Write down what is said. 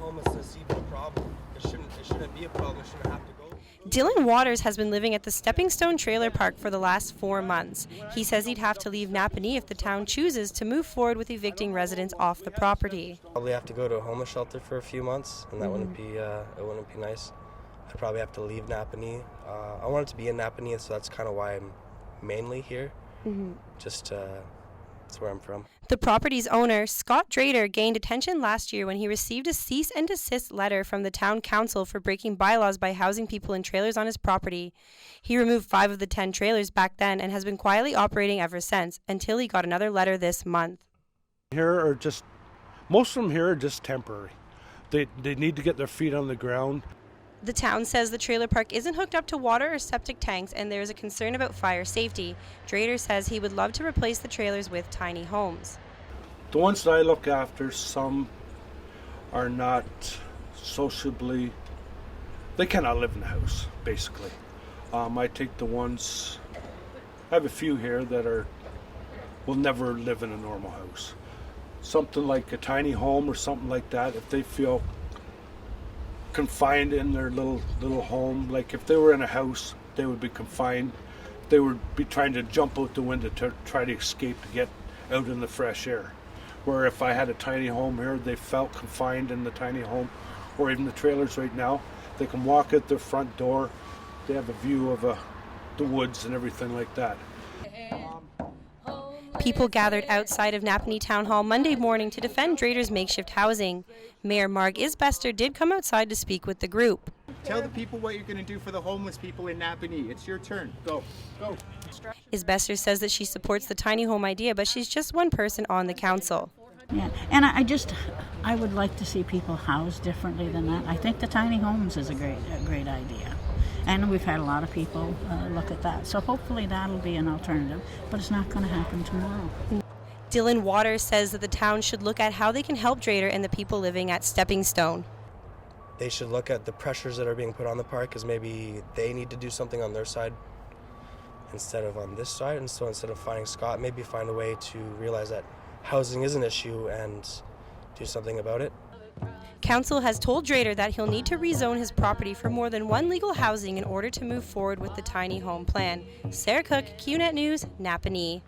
homelessness even a problem. It shouldn't be a problem. It shouldn't have to go. Dylan Waters has been living at the Stepping Stone Trailer Park for the last 4 months. He says he'd have to leave Napanee if the town chooses to move forward with evicting residents off the property. Probably have to go to a homeless shelter for a few months, and that wouldn't be nice. I'd probably have to leave Napanee. I wanted to be in Napanee, so that's kind of why I'm mainly here. That's where I'm from. The property's owner, Scott Drader, gained attention last year when he received a cease and desist letter from the town council for breaking bylaws by housing people in trailers on his property. He removed 5 of the 10 trailers back then and has been quietly operating ever since, until he got another letter this month. Most of them here are just temporary. They need to get their feet on the ground. The town says the trailer park isn't hooked up to water or septic tanks, and there is a concern about fire safety. Drader says he would love to replace the trailers with tiny homes. The ones that I look after, some are not sociably, they cannot live in the house, basically. I take the ones, I have a few here that will never live in a normal house. Something like a tiny home or something like that, if they feel confined in their little home. Like if they were in a house, they would be confined. They would be trying to jump out the window to try to escape to get out in the fresh air. Where if I had a tiny home here, they felt confined in the tiny home, or even the trailers right now. They can walk out their front door. They have a view of the woods and everything like that. People gathered outside of Napanee Town Hall Monday morning to defend Drader's makeshift housing. Mayor Marg Isbester did come outside to speak with the group. Tell the people what you're going to do for the homeless people in Napanee. It's your turn. Go. Isbester says that she supports the tiny home idea, but she's just one person on the council. Yeah, and I would like to see people housed differently than that. I think the tiny homes is a great idea. And we've had a lot of people look at that. So hopefully that'll be an alternative, but it's not going to happen tomorrow. Dylan Waters says that the town should look at how they can help Drader and the people living at Stepping Stone. They should look at the pressures that are being put on the park, because maybe they need to do something on their side instead of on this side. And so instead of finding Scott, maybe find a way to realize that housing is an issue and do something about it. Council has told Drader that he'll need to rezone his property for more than one legal housing in order to move forward with the tiny home plan. Sarah Cook, QNet News, Napanee.